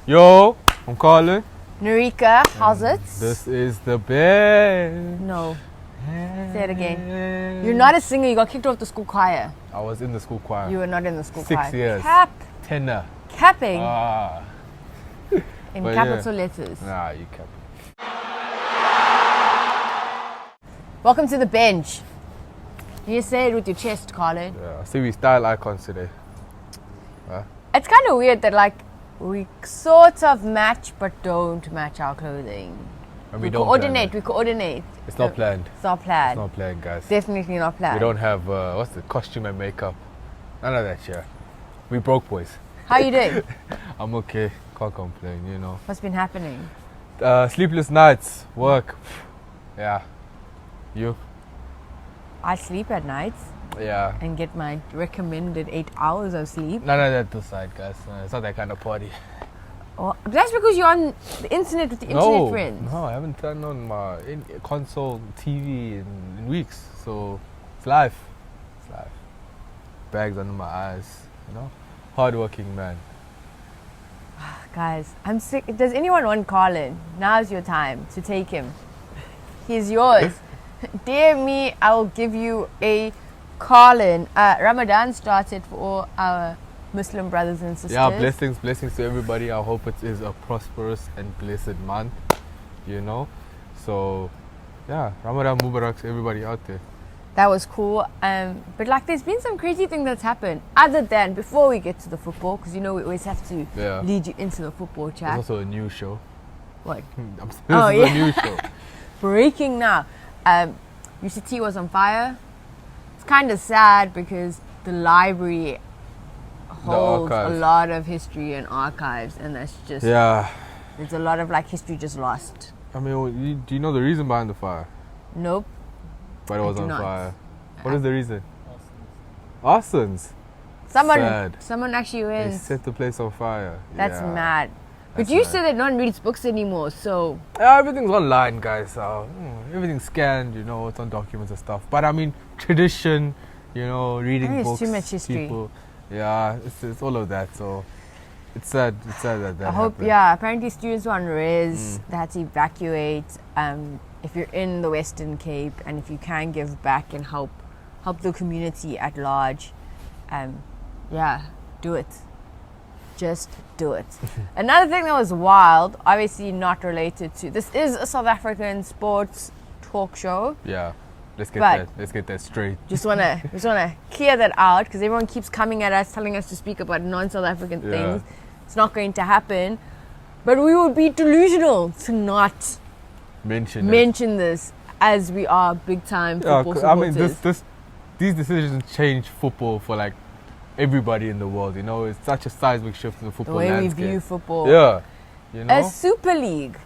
Yo, I'm calling. Narika, how's it? This is the best. No. Say it again. You're not a singer, you got kicked off the school choir. I was in the school choir. You were not in the school 6 choir. years. Cap. Tenor. Capping. In But capital letters. Nah, you cap. Welcome to the bench. You say it with your chest, Colin. Yeah, I see we style icons today. It's kind of weird that we sort of match but don't match our clothing. And We don't coordinate. plan. It's not planned. It's not planned. It's not planned, guys. Definitely not planned. We don't have, what's the costume and makeup? None of that shit. We broke, boys. How you doing? I'm okay. Can't complain, you know. What's been happening? Sleepless nights, work. Yeah. You? I sleep at nights Yeah. and get my recommended 8 hours of sleep. None of that aside, guys. It's not that kind of party. Oh, that's because you're on the internet with the internet friends. No, I haven't turned on my console TV in weeks. So it's life. It's life. Bags under my eyes, you know. Hardworking man. Guys, I'm sick. Does anyone want Colin? Now's your time to take him. He's yours. Dear me, I will give you a Colin. Ramadan started for all our Muslim brothers and sisters. Yeah, blessings to everybody. I hope it is a prosperous and blessed month, you know. So, yeah, Ramadan Mubarak to everybody out there. That was cool. But there's been some crazy thing that's happened. Other than, before we get to the football, because you know we always have to lead you into the football chat. It's also a new show. What? This is a new show. Breaking now. UCT was on fire. It's kind of sad because the library holds a lot of history and archives, and that's just there's a lot of history just lost. I mean, do you know the reason behind the fire? Nope. But it was on fire. What is the reason? Arsons. Someone actually went. They set the place on fire. That's mad. But you said that no one reads books anymore, so... Everything's online, guys. So, everything's scanned, you know, it's on documents and stuff. But I mean, tradition, you know, reading books. Too much history. People, it's all of that. So, it's sad. It's sad that I hope, happened. apparently students were on res. They had to evacuate. If you're in the Western Cape and if you can give back and help the community at large, do it. Just do it. Another thing that was wild, obviously not related to this, is a South African sports talk show. Yeah, let's get that straight. Just wanna clear that out because everyone keeps coming at us, telling us to speak about non-South African things. It's not going to happen. But we would be delusional to not mention this, as we are big time football supporters. I mean, these decisions change football for everybody in the world, you know. It's such a seismic shift in the football landscape. The way we view football. Yeah, you know. A Super League.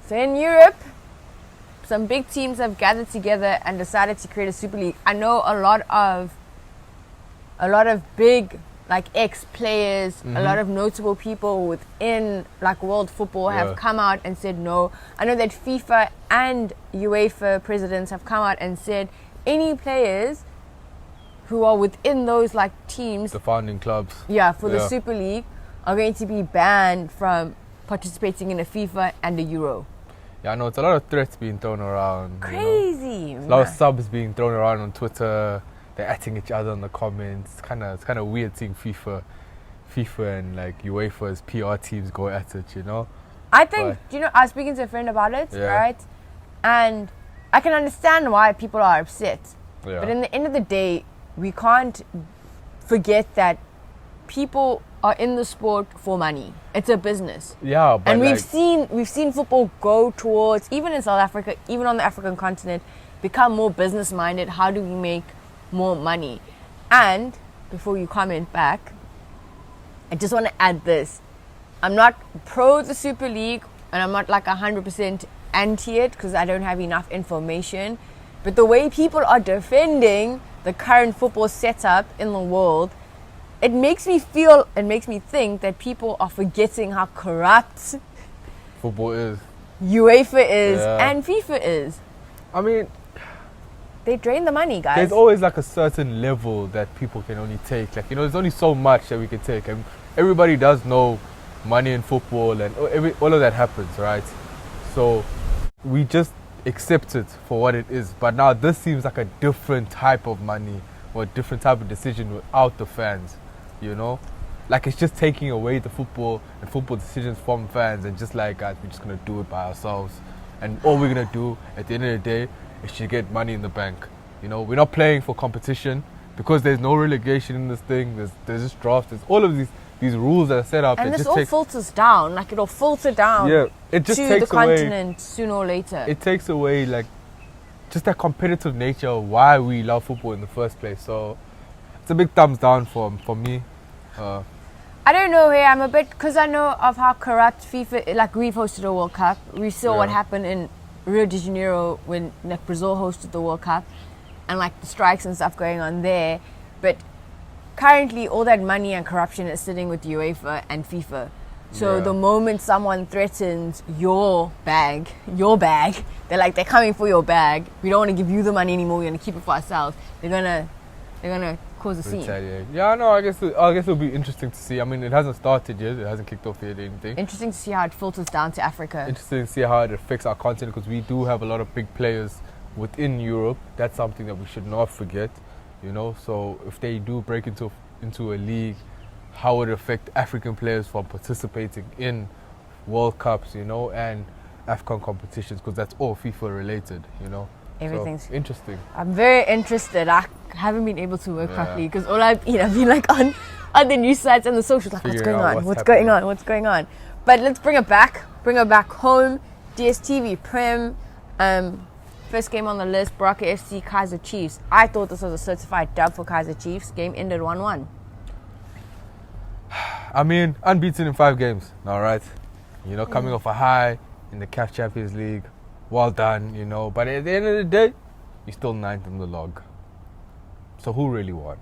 So in Europe, some big teams have gathered together and decided to create a Super League. I know a lot of big ex-players, a lot of notable people within world football have come out and said no. I know that FIFA and UEFA presidents have come out and said any players who are within those teams, the founding clubs, for the Super League, are going to be banned from participating in a FIFA and a Euro. Yeah, I know, it's a lot of threats being thrown around. Crazy. You know? A lot of subs being thrown around on Twitter. They're atting each other in the comments. It's kind of weird seeing FIFA and UEFA's PR teams go at it, you know. I think, I was speaking to a friend about it, right? And I can understand why people are upset. Yeah. But in the end of the day, we can't forget that people are in the sport for money. It's a business. Yeah, but and we've seen football go towards, even in South Africa, even on the African continent, become more business minded. How do we make more money? And before you comment back, I just want to add this. I'm not pro the Super League and I'm not 100% anti it because I don't have enough information. But the way people are defending the current football setup in the world, it makes me think that people are forgetting how corrupt football is, UEFA is, and FIFA is. I mean, they drain the money, guys. There's always a certain level that people can only take. There's only so much that we can take, and everybody does know money in football and all of that happens, right? So we just accept it for what it is. But now this seems like a different type of money or a different type of decision without the fans, you know? Like it's just taking away the football and football decisions from fans and just like, guys, we're just going to do it by ourselves. And all we're going to do at the end of the day is to get money in the bank. You know, we're not playing for competition because there's no relegation in this thing. There's just drafts. There's all of these rules that are set up. And this all filters down. Like it'll filter down it just to takes the continent sooner or later. It takes away like just that competitive nature of why we love football in the first place. So it's a big thumbs down for me. I don't know, hey, I'm a bit, because I know of how corrupt FIFA, like we've hosted a World Cup. We saw what happened in Rio de Janeiro when Brazil hosted the World Cup and like the strikes and stuff going on there. But currently all that money and corruption is sitting with UEFA and FIFA. So the moment someone threatens your bag, they're coming for your bag. We don't want to give you the money anymore. We're going to keep it for ourselves. They're gonna cause a scene. Yeah, no, I guess it'll be interesting to see. I mean, it hasn't started yet. It hasn't kicked off yet or anything. Interesting to see how it filters down to Africa. Interesting to see how it affects our continent because we do have a lot of big players within Europe. That's something that we should not forget, you know. So if they do break into a league, how would it affect African players from participating in World Cups, you know, and AFCON competitions because that's all FIFA related, you know. Everything's so, interesting. I'm very interested. I haven't been able to work properly because all I've been like on the news sites and the socials, like what's going on. But let's bring it back home. DStv Prem, first game on the list, Baroka FC, Kaizer Chiefs. I thought this was a certified dub for Kaizer Chiefs. Game ended 1-1. I mean, unbeaten in 5 games, all right? You know, coming off a high in the CAF Champions League. Well done, you know. But at the end of the day, you're still 9th in the log. So who really won?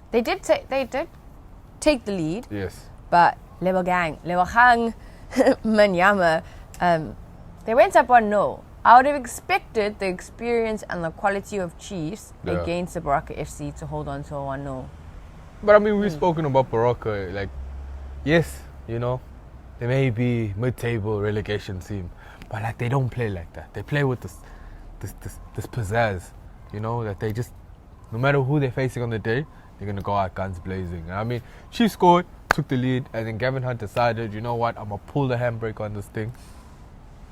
They did take the lead. Yes. But Lebogang, Manyama, they went up 1-0. I would have expected the experience and the quality of Chiefs against the Baroka FC to hold on to a 1-0. But I mean, we've spoken about Baroka. Like, yes, you know, they may be mid-table relegation team. But like they don't play like that. They play with this pizzazz, you know, that they just, no matter who they're facing on the day, they're going to go out guns blazing. I mean, Chiefs scored, took the lead, and then Gavin Hunt decided, you know what, I'm going to pull the handbrake on this thing,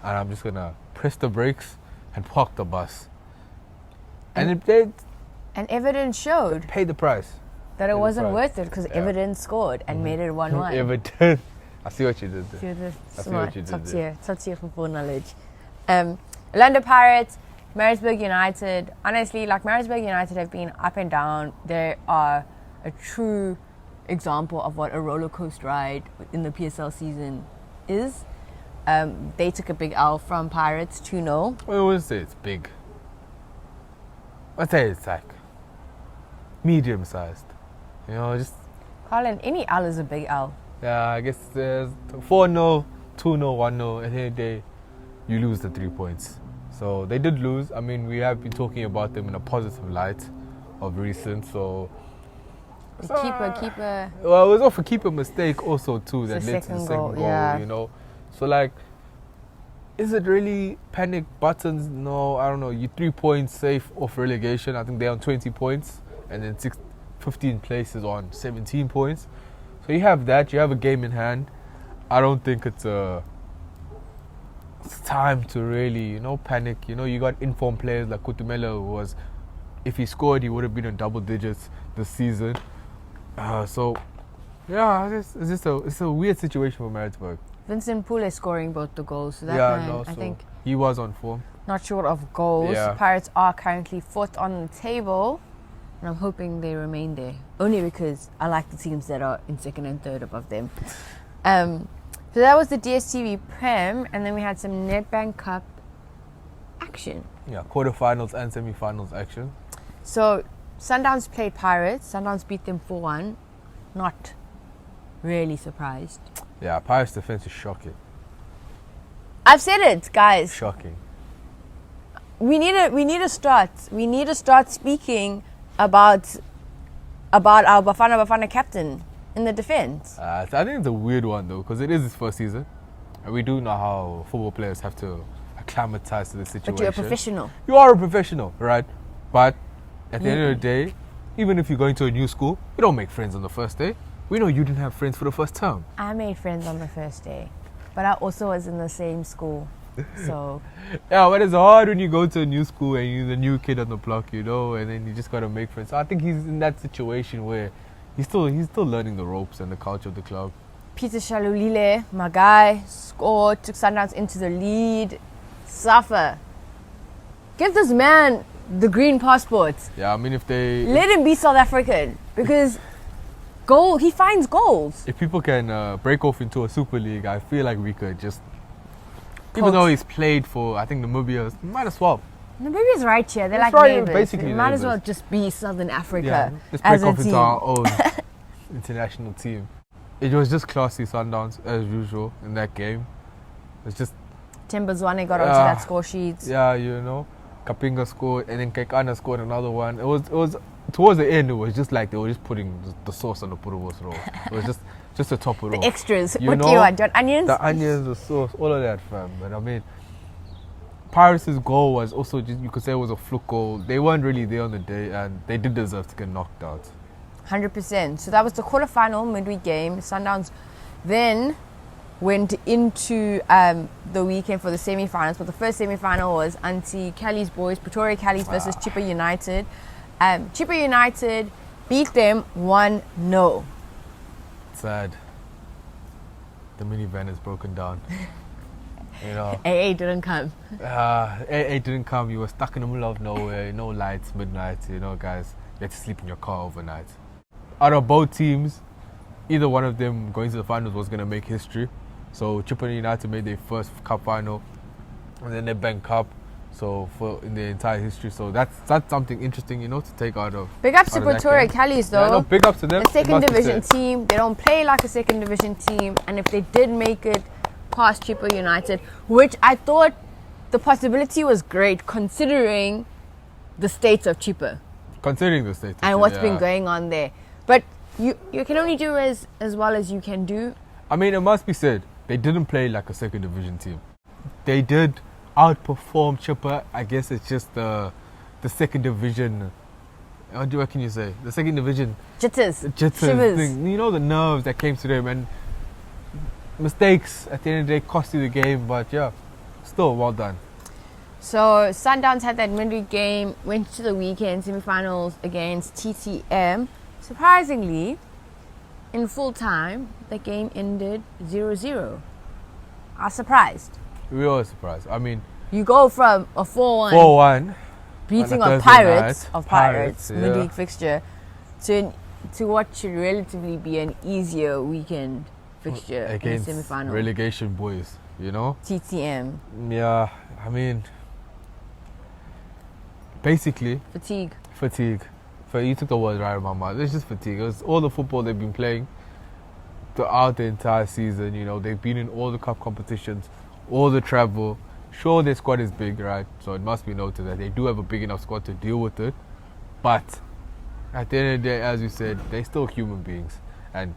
and I'm just going to press the brakes and park the bus. And evidence showed. Paid the price. That it wasn't worth it because evidence scored and made it 1-1. Evidence. I see what you did there. Top tier football knowledge. Orlando Pirates, Maritzburg United. Honestly, like Maritzburg United have been up and down. They are a true example of what a roller coaster ride in the PSL season is. They took a big L from Pirates, 2-0. I wouldn't say it's big. I'd say it's like medium-sized. You know, just... Colin, any L is a big L. Yeah, I guess there's 4-0, 2-0, 1-0. At the end of the day, you lose the 3 points. So they did lose. I mean, we have been talking about them in a positive light of recent. So keeper. Well, it was off a keeper mistake also too that led to the second goal. Yeah. You know, so like, is it really panic buttons? No, I don't know. You 3 points safe off relegation. I think they're on 20 points, and then 15 places on 17 points. So you have that. You have a game in hand. I don't think it's time to really, you know, panic. You know, you got informed players like Kutumela, who was, if he scored, he would have been in double digits this season. So, yeah, it's a weird situation for Maritzburg. Vincent Pule scoring both the goals. So that man, I think he was on form. Not short of goals. Yeah. Pirates are currently 4th on the table. And I'm hoping they remain there. Only because I like the teams that are in 2nd and 3rd above them. So that was the DStv Prem. And then we had some Nedbank Cup action. Yeah, quarterfinals and semifinals action. So Sundowns played Pirates. Sundowns beat them 4-1. Not really surprised. Yeah, Pirates defense is shocking. I've said it, guys. Shocking. We need to start speaking about our Bafana captain. in the defense. I think it's a weird one though, because it is his first season, and we do know how football players have to acclimatize to the situation. But you're a professional. You are a professional, right? But at the end of the day, even if you're going to a new school, you don't make friends on the first day. We know you didn't have friends for the first term. I made friends on the first day, but I also was in the same school, so. Yeah, but it's hard when you go to a new school and you're the new kid on the block, you know, and then you just gotta make friends. So I think he's in that situation where he's still learning the ropes and the culture of the club. Peter Shalulile, my guy, scored, took Sundowns into the lead. Suffer. Give this man the green passports. Yeah, I mean, let him be South African, because he finds goals. If people can break off into a Super League, I feel like we could just, even though he's played for, I think, Namibia, might as well. Namibia's right here. They're That's like right, neighbors. basically It might neighbors. as well just be Southern Africa Yeah, let's as break a off into team. our own international team. It was just classy Sundowns, as usual, in that game. It's just... Timbazwane got onto that score sheet. Yeah, you know. Kapinga scored, and then Kekana scored another one. It was towards the end, it was just like they were just putting the sauce on the purubo's roll. It was just to top it off. The extras. You What know, do you want? Do you want onions? The onions, the sauce, all of that, fam. But I mean, Pirates' goal was also just, you could say it was a fluke goal. They weren't really there on the day, and they did deserve to get knocked out. 100%. So that was the quarterfinal midweek game. Sundowns then went into the weekend for the semi-finals. But the first semi-final was Aunty Callie's boys, Pretoria Callies versus Chippa United. Chippa United beat them 1-0. Sad. The minivan is broken down. You know. AA didn't come. AA didn't come. You were stuck in the middle of nowhere. No lights, midnight. You know, guys. You had to sleep in your car overnight. Out of both teams, either one of them going to the finals was going to make history. So Chippa United made their first cup final, and then Nedbank Cup. So in the entire history, so that's something interesting, you know, to take out of. Big ups to Pretoria Callies though. Yeah, no, big ups to them. A second division team. They don't play like a second division team, and if they did make it past Chippa United, which I thought the possibility was great considering the state of Chippa. Considering the state. And what's been going on there. But you can only do as well as you can do. I mean, it must be said, they didn't play like a second division team. They did outperform Chippa. I guess it's just the second division. What can you say? The second division Jitters. Shivers. Thing. You know, the nerves that came to them, and mistakes at the end of the day cost you the game. But yeah, still well done. So Sundowns had that midweek game, went to the weekend semi-finals against TTM. Surprisingly, in full time, the game ended 0-0. I was surprised. We were surprised. I mean, you go from a 4-1 beating on of Pirates yeah. midweek fixture to what should relatively be an easier weekend fixture against in the semi-final. Relegation boys, you know? TTM. Yeah, I mean, basically Fatigue. You took the words right out of my mouth. It's just fatigue. It was all the football they've been playing throughout the entire season. You know, they've been in all the cup competitions, all the travel. Sure, their squad is big, right? So it must be noted that they do have a big enough squad to deal with it. But at the end of the day, as you said, they're still human beings. And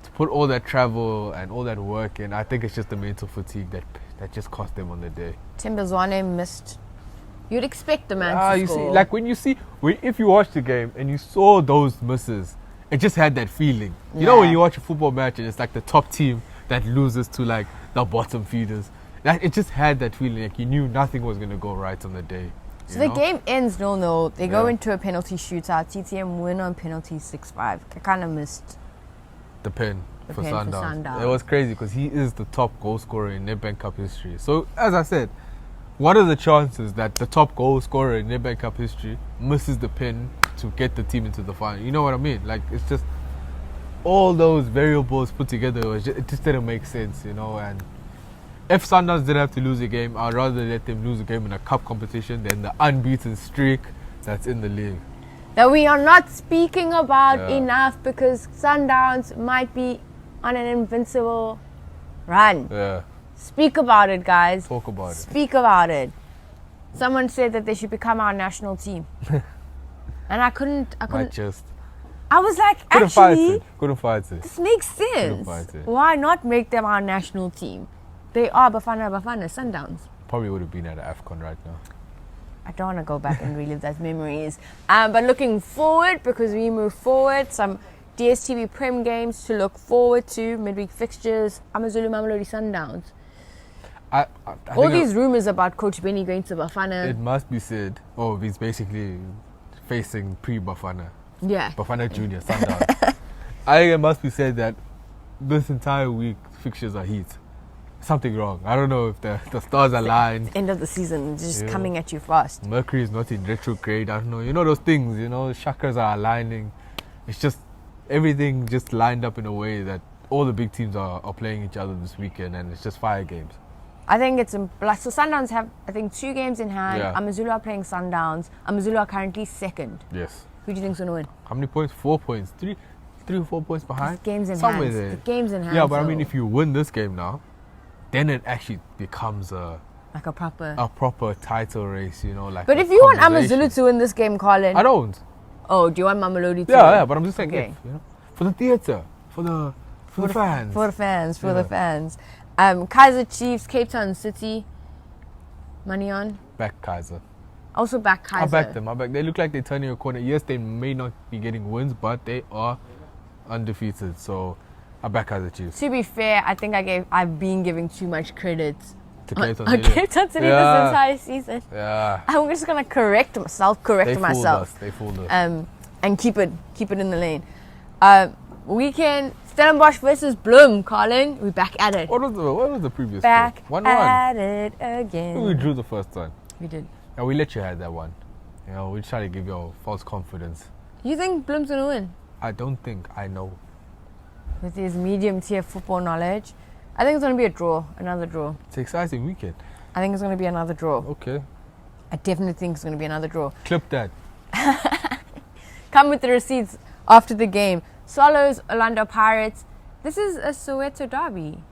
to put all that travel and all that work in, I think it's just the mental fatigue that just cost them on the day. Timbazwane missed. You'd expect the man to you score. see, like if you watch the game and you saw those misses, it just had that feeling. You know when you watch a football match and it's like the top team that loses to like the bottom feeders. It just had that feeling, like you knew nothing was going to go right on the day. So the game ends 0-0. They go into a penalty shootout. TTM win on penalties 6-5. I kind of missed the pen for Sundowns. Sundowns. It was crazy because he is the top goal scorer in Nedbank Cup history. So as I said, what are the chances that the top goal scorer in Nedbank Cup history misses the pin to get the team into the final? You know what I mean? Like, it's just all those variables put together. It just didn't make sense, you know. And if Sundowns didn't have to lose a game, I'd rather let them lose a game in a cup competition than the unbeaten streak that's in the league. That we are not speaking about enough, because Sundowns might be on an invincible run. Yeah. Speak about it, guys. Talk about it. Speak about it. Someone said that they should become our national team. And I couldn't I was like, Couldn't fight actually, it. Couldn't fight it. this makes sense. Fight it. Why not make them our national team? They are Bafana Sundowns. Probably would have been at AFCON right now. I don't want to go back and relive those memories. But looking forward, because we move forward, some DStv Prem games to look forward to, midweek fixtures, AmaZulu Mamelodi Sundowns. I All think these rumours about Coach Benny going to Bafana. it must be said, he's basically facing pre-Bafana. Yeah. Bafana Junior, Sundowns. I think it must be said that this entire week fixtures are heat. Something wrong. I don't know if the stars aligned. End of the season, just coming at you fast. Mercury is not in retrograde. I don't know. You know those things, chakras are aligning. It's just everything just lined up in a way that all the big teams are playing each other this weekend, and it's just fire games. I think it's so Sundowns have, I think, 2 games in hand. Yeah. AmaZulu are playing Sundowns. AmaZulu are currently second. Yes. Who do you think's going to win? How many points? 4 points. 3 or 4 points behind? It's games in Somewhere hand. there. The games in hand. Yeah, but I mean, if you win this game now, then it actually becomes like a proper title race, like. But if you want AmaZulu to win this game, Colin. I don't. Oh, do you want Mamelodi to? Yeah, but I'm just saying, Okay. for the theatre, for the fans. For the fans. Kaizer Chiefs, Cape Town City. Money on. Back Kaizer. Also back Kaizer. I back them. They look like they're turning a corner. Yes, they may not be getting wins, but they are undefeated. So I back Kaizer Chiefs. To be fair, I think I've been giving too much credit To Cape Town on Cape Town City this entire season. Yeah. I'm just gonna correct myself. They fooled us. And keep it in the lane. Weekend Stellenbosch versus Bloem, Colin. We're back at it. What was the previous Back score? 1-1. at it again. We drew the first one. We did. And we let you have that one. We try to give you false confidence. You think Bloem's gonna win? I don't think I know. With his medium tier football knowledge, I think it's gonna be a draw. Another draw. It's an exciting weekend. I think it's gonna be another draw. Okay. I definitely think it's gonna be another draw. Clip that. Come with the receipts after the game. Swallows, Orlando Pirates. This is a Soweto derby.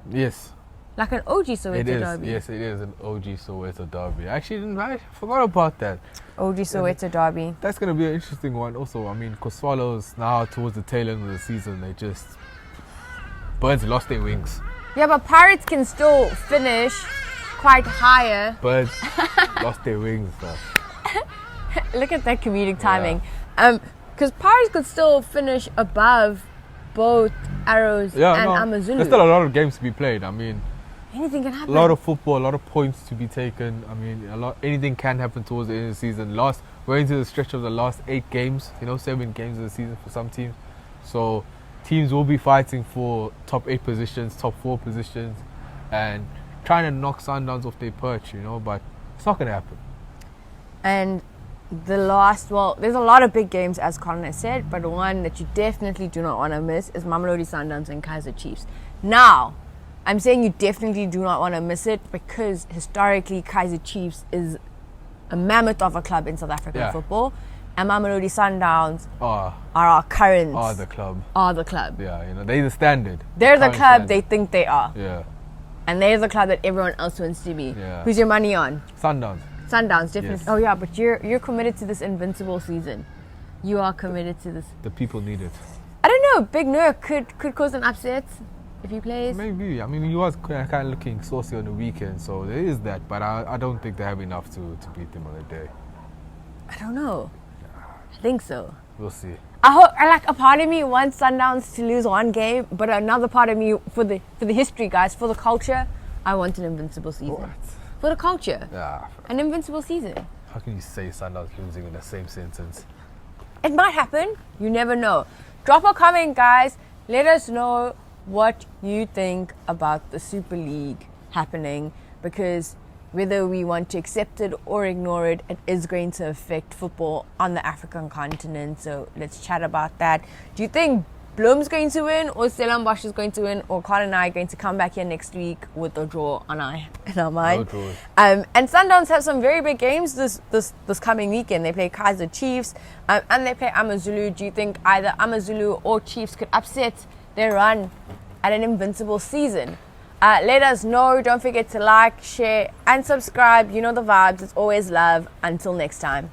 Yes. Like an OG Soweto It is. derby. Yes, it is an OG Soweto derby. Actually, I forgot about that. OG Soweto derby. That's going to be an interesting one also. I mean, because Swallows now towards the tail end of the season, they just... Birds lost their wings. Yeah, but Pirates can still finish quite higher. Birds lost their wings. Look at that comedic timing. Because Pirates could still finish above both Arrows and AmaZulu. There's still a lot of games to be played. I mean, anything can happen. A lot of football, a lot of points to be taken. I mean, anything can happen towards the end of the season. We're into the stretch of the last 8 games, 7 games of the season for some teams. So teams will be fighting for top 8 positions, top 4 positions, and trying to knock Sundowns off their perch, but it's not going to happen. And there's a lot of big games, as Colin has said, but one that you definitely do not want to miss is Mamelodi Sundowns and Kaizer Chiefs. Now, I'm saying you definitely do not want to miss it because historically Kaizer Chiefs is a mammoth of a club in South African football, and Mamelodi Sundowns are our current. Are the club. Yeah, they're the standard. They're the club standard they think they are. Yeah. And they're the club that everyone else wants to be. Yeah. Who's your money on? Sundowns, definitely. Yes. Oh yeah, but you're committed to this invincible season. You are committed to this. The people need it. I don't know. Big Nurk could cause an upset if he plays. Maybe. I mean, he was kind of looking saucy on the weekend, so there is that. But I don't think they have enough to beat them on the day. I don't know. I think so. We'll see. A part of me wants Sundowns to lose one game, but another part of me, for the history, guys, for the culture, I want an invincible season. What? For the culture. Yeah. An invincible season. How can you say Sundowns losing in the same sentence? It might happen. You never know. Drop a comment, guys. Let us know what you think about the Super League happening, because whether we want to accept it or ignore it, it is going to affect football on the African continent. So let's chat about that. Do you think Bloem's going to win, or Stellenbosch is going to win, or Colin and I are going to come back here next week with a draw in our mind? No draws. And Sundowns have some very big games this coming weekend. They play Kaizer Chiefs and they play AmaZulu. Do you think either AmaZulu or Chiefs could upset their run at an invincible season? Let us know. Don't forget to like, share, and subscribe. You know the vibes. It's always love. Until next time.